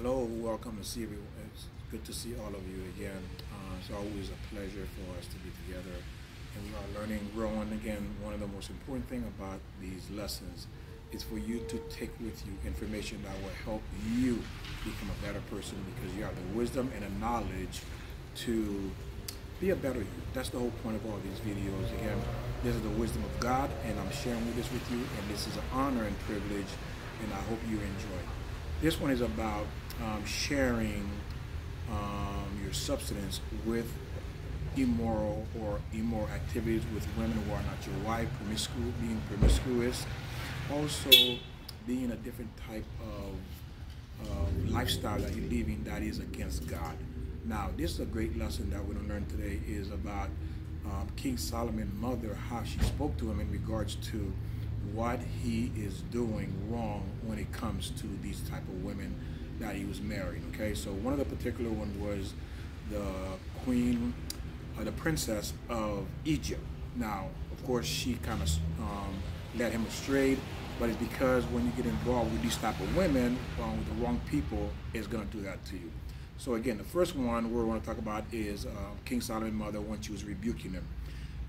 Hello, welcome to see you. It's good to see all of you again. It's always a pleasure for us to be together, and we are learning, growing. Again, one of the most important thing about these lessons is for you to take with you information that will help you become a better person because you have the wisdom and the knowledge to be a better you. That's the whole point of all these videos. Again, this is the wisdom of God, and I'm sharing this with you, and this is an honor and privilege, and I hope you enjoy. This one is about sharing your substance with immoral activities with women who are not your wife, being promiscuous, also being a different type of lifestyle that you're living that is against God. Now, this is a great lesson that we're going to learn today is about King Solomon's mother, how she spoke to him in regards to what he is doing wrong when it comes to these type of women that he was married. Okay, so one of the particular one was the queen, the princess of Egypt. Now, of course, she kind of led him astray, but it's because when you get involved with these type of women, with the wrong people, it's going to do that to you. So again, the first one we want to talk about is King Solomon's mother when she was rebuking him.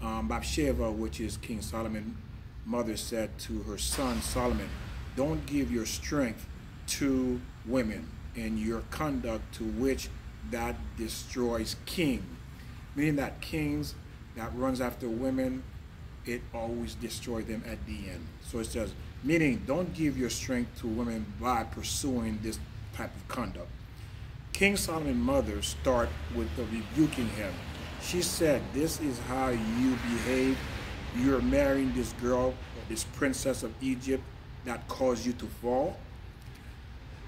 Bathsheba, which is King Solomon's mother, said to her son Solomon, "Don't give your strength to women and your conduct to which that destroys king." Meaning that kings that runs after women, it always destroys them at the end. So it says, meaning don't give your strength to women by pursuing this type of conduct. King Solomon's mother start with the rebuking him. She said, "This is how you behave. You're marrying this girl, this princess of Egypt that caused you to fall.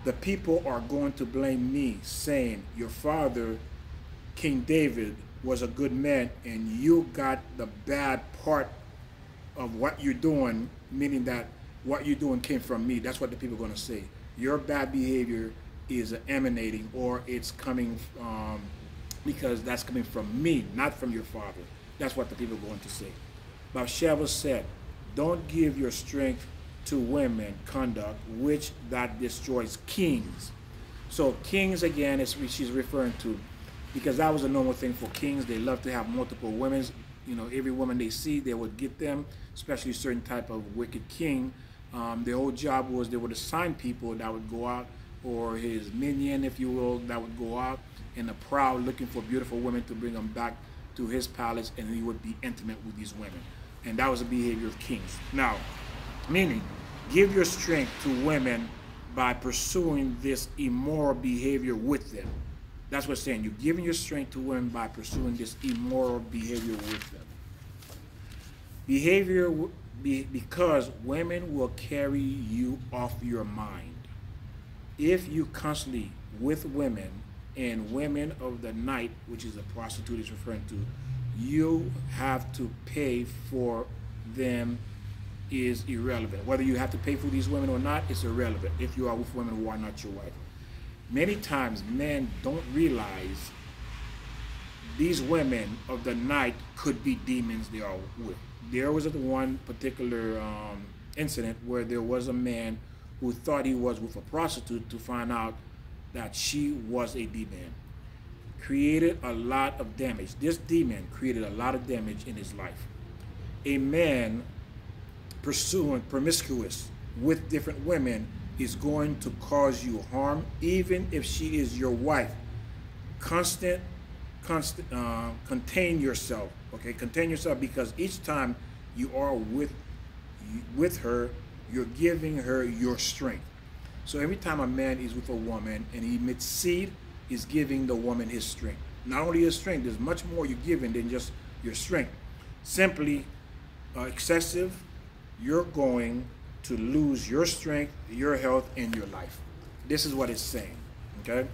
The people are going to blame me, saying your father, King David, was a good man and you got the bad part of what you're doing, meaning that what you're doing came from me." That's what the people are going to say. Your bad behavior is emanating, or it's coming because that's coming from me, not from your father. That's what the people are going to say. Bathsheba said, "Don't give your strength to women conduct which that destroys kings." So kings, again, is she's referring to, because that was a normal thing for kings. They love to have multiple women. You know, every woman they see, they would get them, especially certain type of wicked king. Their whole job was they would assign people that would go out, or his minion, if you will, that would go out in the prowl looking for beautiful women to bring them back to his palace, and he would be intimate with these women. And that was the behavior of kings. Now, meaning, give your strength to women by pursuing this immoral behavior with them. That's what it's saying. You're giving your strength to women by pursuing this immoral behavior with them. Because women will carry you off your mind. If you constantly with women and women of the night, which is a prostitute is referring to, you have to pay for them is irrelevant. Whether you have to pay for these women or not, it's irrelevant if you are with women who are not your wife. Many times men don't realize these women of the night could be demons they are with. There was one particular incident where there was a man who thought he was with a prostitute to find out that she was a demon. Created a lot of damage. This demon created a lot of damage in his life. A man pursuing promiscuous with different women is going to cause you harm, even if she is your wife. Contain yourself, okay? Contain yourself, because each time you are with her, you're giving her your strength. So every time a man is with a woman and he emits seed, he's giving the woman his strength. Not only his strength, there's much more you're giving than just your strength. Simply excessive, you're going to lose your strength, your health, and your life. This is what it's saying, okay?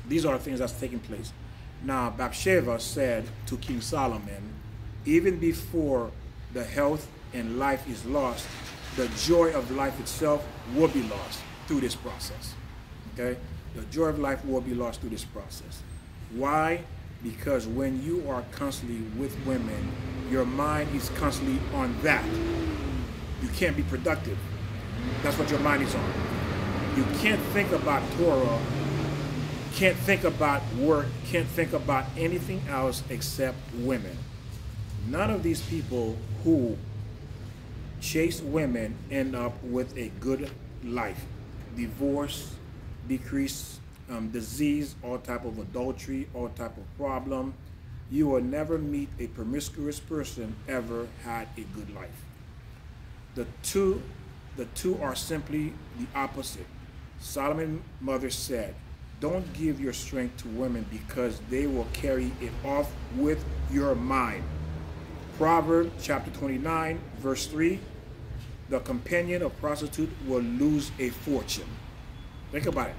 These are things that's taking place. Now, Bathsheba said to King Solomon, even before the health and life is lost, the joy of life itself will be lost through this process, okay? The joy of life will be lost through this process. Why? Because when you are constantly with women, your mind is constantly on that. You can't be productive. That's what your mind is on. You can't think about Torah can't think about work, can't think about anything else except women. None of these people who chase women end up with a good life. Divorce, decrease, disease, all type of adultery, all type of problem. You will never meet a promiscuous person ever had a good life. The two are simply the opposite. Solomon's mother said, don't give your strength to women because they will carry it off with your mind. Proverbs chapter 29, verse 3, the companion of prostitute will lose a fortune. Think about it.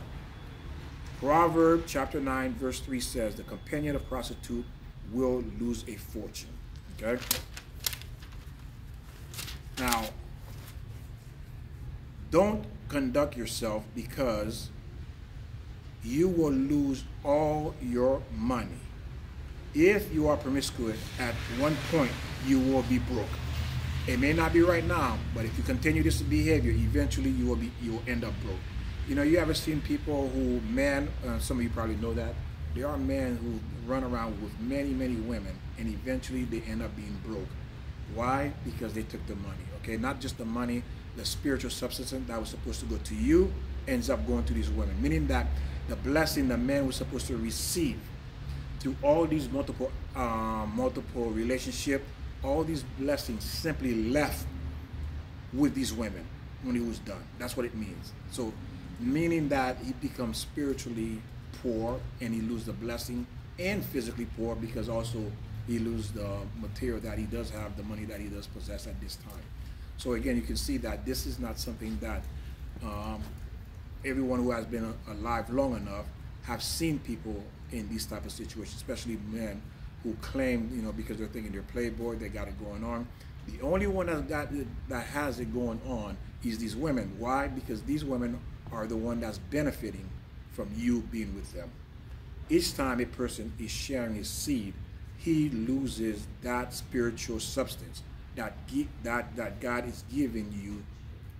Proverbs chapter 9, verse 3 says, the companion of prostitute will lose a fortune. Okay? Now, don't conduct yourself because you will lose all your money. If you are promiscuous, at one point you will be broke. It may not be right now, but if you continue this behavior, eventually you will end up broke. You know, you ever seen people who, some of you probably know that, there are men who run around with many women and eventually they end up being broke. Why? Because they took the money, okay? Not just the money, the spiritual substance that was supposed to go to you ends up going to these women, meaning that the blessing the man was supposed to receive through all these multiple relationship, all these blessings simply left with these women when he was done. That's what it means. So, meaning that he becomes spiritually poor and he loses the blessing, and physically poor because also he loses the material that he does have, the money that he does possess at this time. So again, you can see that this is not something that everyone who has been alive long enough have seen people in these type of situations, especially men who claim, you know, because they're thinking they're playboy, they got it going on. The only one that has it going on is these women. Why? Because these women are the one that's benefiting from you being with them. Each time a person is sharing his seed, he loses that spiritual substance that God is giving you,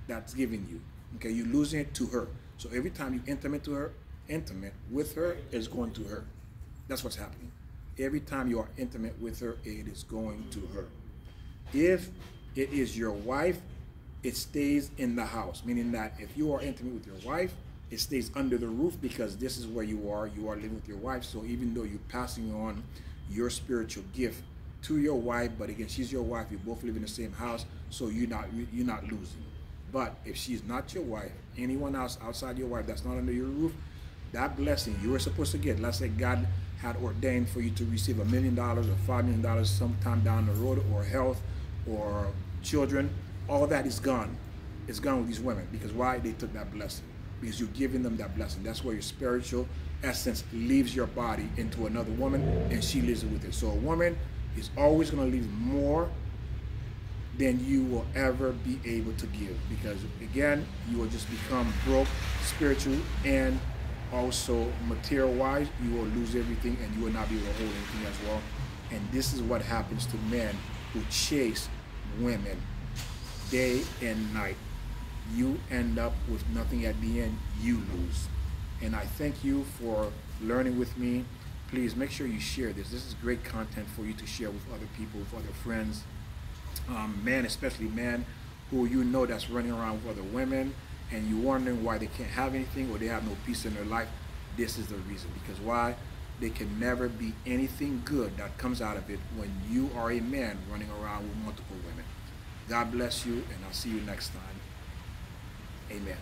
that's giving you. Okay, you're losing it to her. So every time you're intimate with her, it's going to her. That's what's happening. Every time you are intimate with her, it is going to her. If it is your wife, it stays in the house, meaning that if you are intimate with your wife, it stays under the roof because this is where you are living with your wife. So even though you're passing on your spiritual gift to your wife, but again, she's your wife, you both live in the same house, so you're not losing. But if she's not your wife, anyone else outside your wife that's not under your roof, that blessing you were supposed to get, let's say God had ordained for you to receive $1 million or $5 million sometime down the road, or health or children, all that is gone. It's gone with these women. Because why? They took that blessing. Because you're giving them that blessing. That's where your spiritual essence leaves your body into another woman, and she lives with it. So a woman is always going to leave more than you will ever be able to give, because again, you will just become broke spiritually and also material wise. You will lose everything and you will not be able to hold anything as well. And this is what happens to men who chase women day and night. You end up with nothing at the end. You lose. And I thank you for learning with me. Please make sure you share this. This is great content for you to share with other people, with other friends. Men, especially men who you know that's running around with other women, and you're wondering why they can't have anything or they have no peace in their life. This is the reason. Because why? There can never be anything good that comes out of it when you are a man running around with multiple women. God bless you, and I'll see you next time. Amen.